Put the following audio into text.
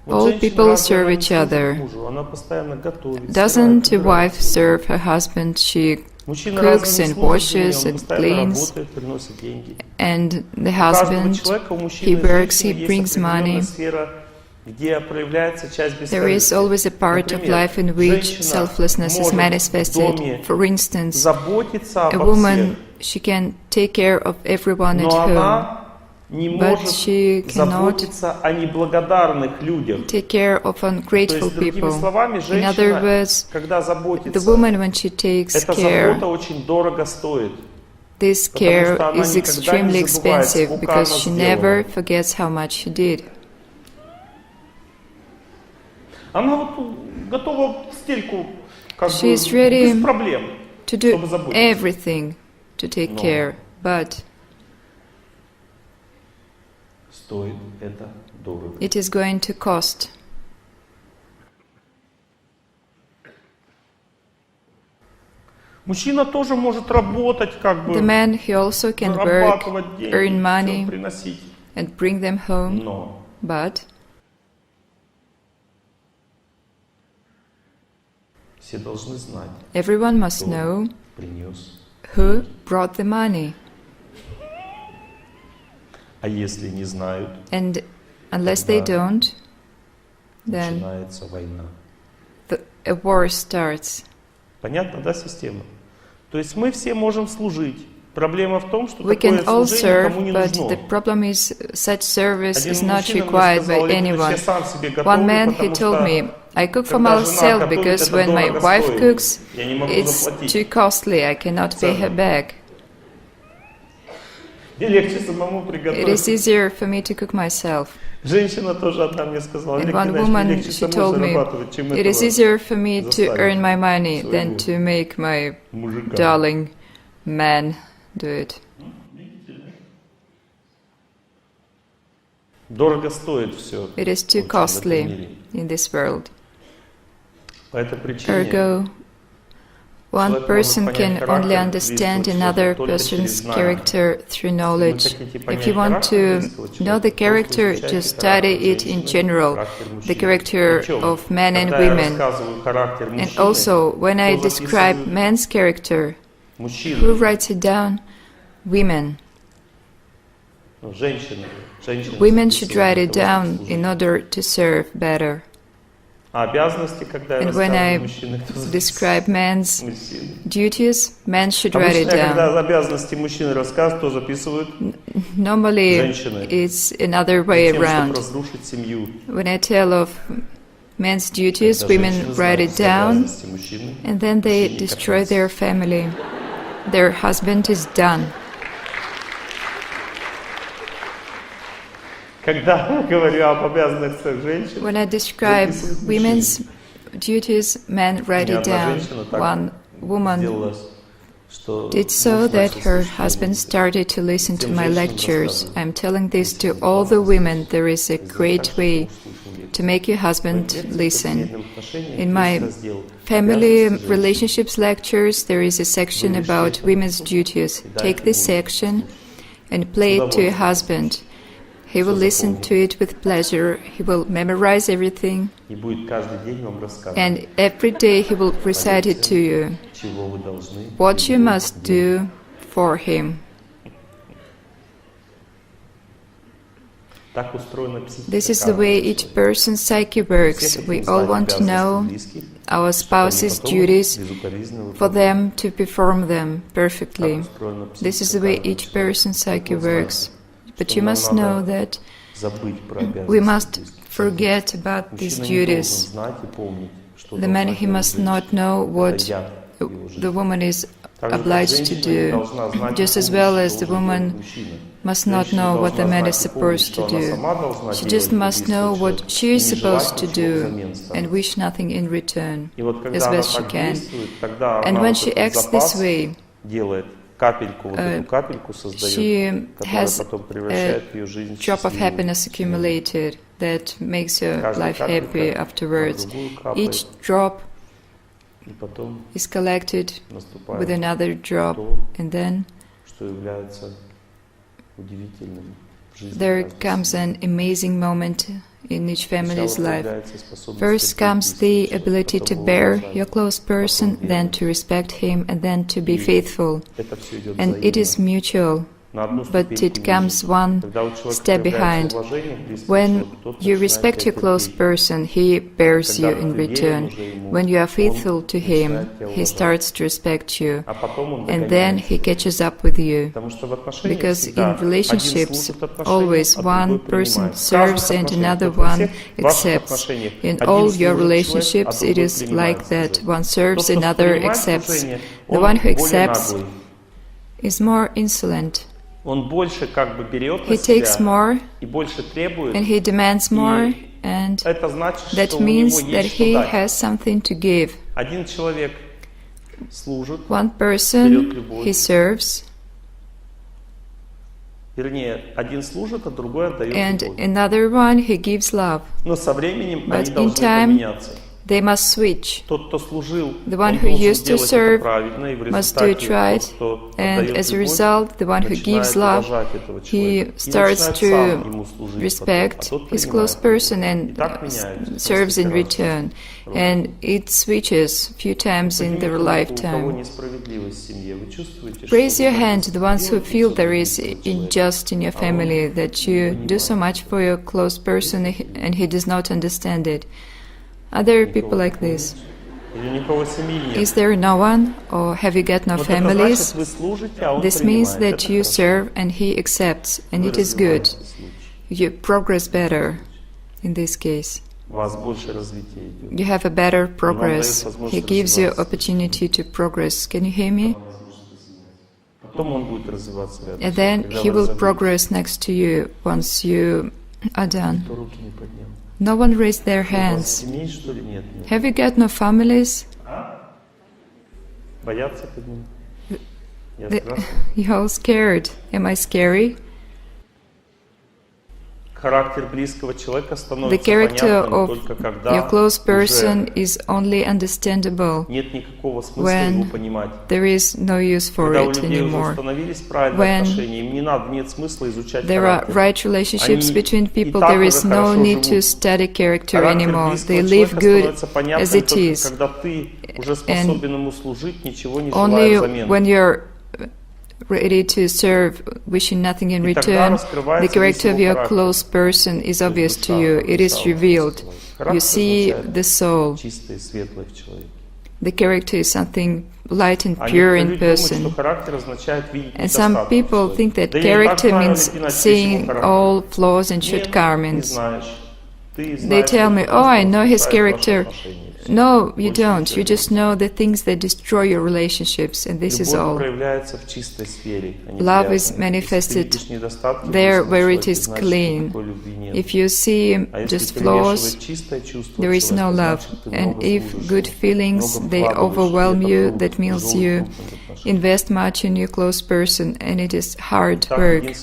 All people serve each other. Doesn't a wife serve her husband? She cooks and washes and cleans, and the husband, he works, he brings money. There is always a part of life in which selflessness is manifested. For instance, a woman, she can take care of everyone at home, but she cannot take care of ungrateful people. In other words, the woman, when she takes care, this care is extremely expensive because she never forgets how much she did. She is ready to do everything to take care, but it is going to cost. The man, he also can work, earn money, and bring them home, but everyone must know who brought the money. And unless they don't, then a war starts. We can all serve, but the problem is such service is not required by anyone. One man, he told me, I cook for myself because when my wife cooks, it's too costly, I cannot pay her back. It is easier for me to cook myself. And one woman, she told me, it is easier for me to earn my money than to make my darling man do it. It is too costly in this world. Ergo, one person can only understand another person's character through knowledge. If you want to know the character, just study it in general, the character of men and women. And also, when I describe man's character, who writes it down? Women. Women should write it down in order to serve better. And when I describe men's duties, men should write it down. Normally, it's another way around. When I tell of men's duties, women write it down, and then they destroy their family. Their husband is done. When I describe women's duties, men write it down. One woman did so that her husband started to listen to my lectures. I'm telling this to all the women. There is a great way to make your husband listen. In my family relationships lectures, there is a section about women's duties. Take this section and play it to your husband. He will listen to it with pleasure, he will memorize everything, and every day he will recite it to you, what you must do for him. This is the way each person's psyche works. We all want to know our spouse's duties for them to perform them perfectly. This is the way each person's psyche works. But you must know that we must forget about these duties. The man, he must not know what the woman is obliged to do, just as well as the woman must not know what the man is supposed to do. She just must know what she is supposed to do and wish nothing in return, as best she can. And when she acts this way, she has a drop of happiness accumulated that makes her life happy afterwards. Each drop is collected with another drop, and then there comes an amazing moment in each family's life. First comes the ability to bear your close person, then to respect him, and then to be faithful. And it is mutual, but it comes one step behind. When you respect your close person, he bears you in return. When you are faithful to him, he starts to respect you, and then he catches up with you. Because in relationships, always one person serves and another one accepts. In all your relationships, it is like that. One serves, another accepts. The one who accepts is more insolent. He takes more, and he demands more, and that means that he has something to give. One person, he serves, and another one, he gives love. But in time, they must switch. The one who used to serve must do it right, and as a result, the one who gives love, he starts to respect his close person and serves in return. And it switches a few times in their lifetime. Raise your hand, the ones who feel there is injustice in your family, that you do so much for your close person and he does not understand it. Are there people like this? Is there no one, or have you got no families? This means that you serve and he accepts, and it is good. You progress better in this case. You have a better progress. He gives you opportunity to progress. Can you hear me? And then he will progress next to you once you are done. No one raised their hands. Have you got no families? You're all scared. Am I scary? The character of your close person is only understandable when there is no use for it anymore. When there are right relationships between people, there is no need to study character anymore. They live good as it is. And only when you're ready to serve, wishing nothing in return, the character of your close person is obvious to you. It is revealed. You see the soul. The character is something light and pure in person. And some people think that character means seeing all flaws and shortcomings. They tell me, oh, I know his character. No, you don't. You just know the things that destroy your relationships, and this is all. Love is manifested there where it is clean. If you see just flaws, there is no love. And if good feelings, they overwhelm you, that means you invest much in your close person, and it is hard work.